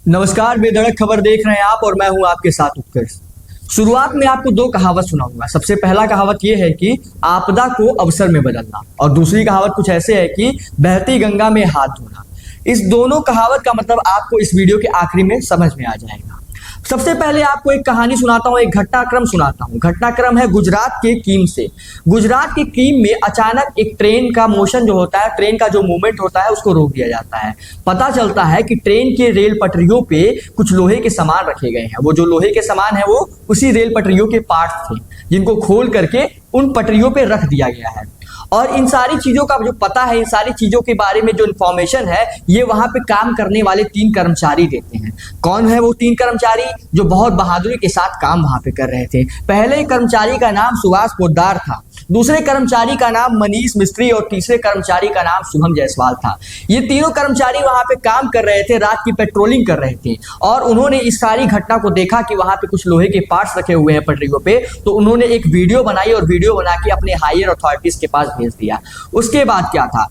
नमस्कार, बेधड़क खबर देख रहे हैं आप और मैं हूं आपके साथ उत्कर्ष। शुरुआत में आपको दो कहावत सुनाऊंगा। सबसे पहला कहावत यह है कि आपदा को अवसर में बदलना, और दूसरी कहावत कुछ ऐसे है कि बहती गंगा में हाथ धोना। इस दोनों कहावत का मतलब आपको इस वीडियो के आखिरी में समझ में आ जाएगा। सबसे पहले आपको एक कहानी सुनाता हूं, एक घटनाक्रम सुनाता हूं। घटनाक्रम है गुजरात के कीम से। गुजरात के कीम में अचानक एक ट्रेन का मोशन जो होता है, ट्रेन का जो मूवमेंट होता है, उसको रोक दिया जाता है। पता चलता है कि ट्रेन के रेल पटरियों पे कुछ लोहे के सामान रखे गए हैं। वो जो लोहे के सामान है वो उसी रेल पटरियों के पार्ट्स थे, जिनको खोल करके उन पटरियों पे रख दिया गया है। और इन सारी चीजों का जो पता है, इन सारी चीजों के बारे में जो इन्फॉर्मेशन है, ये वहां पे काम करने वाले 3 कर्मचारी देते हैं। कौन है वो 3 कर्मचारी जो बहुत बहादुरी के साथ काम वहां पे कर रहे थे? पहले कर्मचारी का नाम सुभाष पोद्दार था, दूसरे कर्मचारी का नाम मनीष मिस्त्री और तीसरे कर्मचारी का नाम शुभम जायसवाल था। ये तीनों कर्मचारी वहां पे काम कर रहे थे, रात की पेट्रोलिंग कर रहे थे, और उन्होंने इस सारी घटना को देखा कि वहां पे कुछ लोहे के पार्ट्स रखे हुए हैं पटरियों पे। तो उन्होंने एक वीडियो बनाई और वीडियो बना के अपने हायर अथॉरिटीज के पास भेज दिया। उसके बाद क्या था,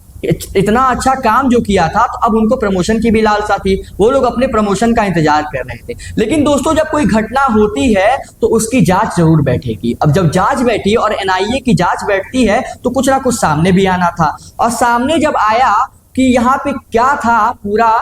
इतना अच्छा काम जो किया था तो अब उनको प्रमोशन की भी लालसा थी। वो लोग अपने प्रमोशन का इंतजार कर रहे थे। लेकिन दोस्तों, जब कोई घटना होती है तो उसकी जांच जरूर बैठेगी। अब जब जांच बैठी और एनआईए की जांच बैठती है तो कुछ ना कुछ सामने भी आना था। और सामने जब आया कि यहाँ पे क्या था पूरा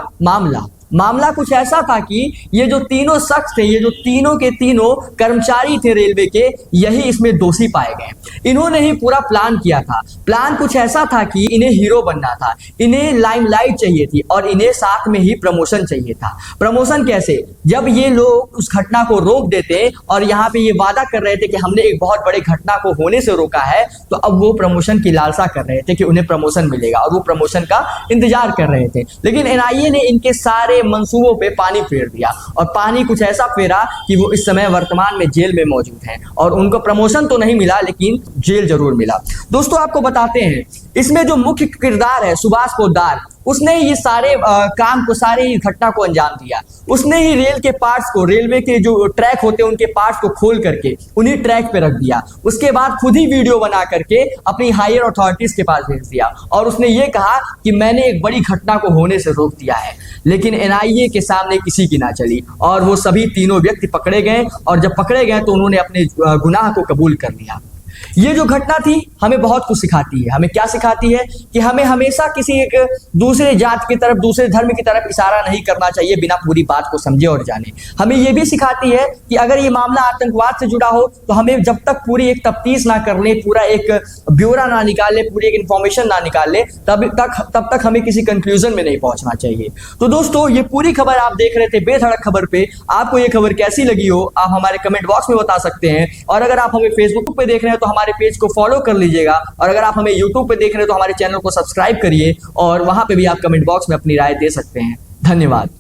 मामला कुछ ऐसा था कि ये जो तीनों शख्स थे, ये जो तीनों के तीनों कर्मचारी थे रेलवे के, यही इसमें दोषी पाए गए। इन्होंने ही पूरा प्लान किया था। प्लान कुछ ऐसा था कि इन्हें हीरो बनना था, इन्हें लाइमलाइट चाहिए थी और इन्हें साथ में ही प्रमोशन चाहिए था। प्रमोशन कैसे? जब ये लोग उस घटना को रोक देते और यहाँ पे ये वादा कर रहे थे कि हमने एक बहुत बड़े घटना को होने से रोका है, तो अब वो प्रमोशन की लालसा कर रहे थे कि उन्हें प्रमोशन मिलेगा और वो प्रमोशन का इंतजार कर रहे थे। लेकिन एनआईए ने इनके सारे मंसूबों पे पानी फेर दिया, और पानी कुछ ऐसा फेरा कि वो इस समय वर्तमान में जेल में मौजूद हैं और उनको प्रमोशन तो नहीं मिला लेकिन जेल जरूर मिला। दोस्तों, आपको बताते हैं, इसमें जो मुख्य किरदार है सुभाष पोद्दार, उसने ये सारे काम को, सारी घटना को अंजाम दिया। उसने ही रेल के पार्ट्स को, रेलवे के जो ट्रैक होते हैं उनके पार्ट्स को खोल करके उन्हीं ट्रैक पे रख दिया। उसके बाद खुद ही वीडियो बना करके अपनी हायर अथॉरिटीज के पास भेज दिया और उसने ये कहा कि मैंने एक बड़ी घटना को होने से रोक दिया है। लेकिन एनआईए के सामने किसी की ना चली और वो सभी तीनों व्यक्ति पकड़े गए, और जब पकड़े गए तो उन्होंने अपने गुनाह को कबूल कर लिया। ये जो घटना थी हमें बहुत कुछ सिखाती है। हमें क्या सिखाती है कि हमें हमेशा किसी एक दूसरे जात की तरफ, दूसरे धर्म की तरफ इशारा नहीं करना चाहिए बिना पूरी बात को समझे और जाने। हमें यह भी सिखाती है कि अगर ये मामला आतंकवाद से जुड़ा हो तो हमें जब तक पूरी एक तफ्तीश ना कर ले, पूरा एक ब्यौरा ना निकाल ले, पूरी एक इंफॉर्मेशन ना निकाल ले, तब तक हमें किसी कंक्लूजन में नहीं पहुंचना चाहिए। तो दोस्तों, ये पूरी खबर आप देख रहे थे बेधड़क खबर पे। आपको ये खबर कैसी लगी हो आप हमारे कमेंट बॉक्स में बता सकते हैं। और अगर आप हमें फेसबुक पे देख रहे हैं तो हमारे पेज को फॉलो कर लीजिएगा, और अगर आप हमें यूट्यूब पे देख रहे हैं तो हमारे चैनल को सब्सक्राइब करिए, और वहां पे भी आप कमेंट बॉक्स में अपनी राय दे सकते हैं। धन्यवाद।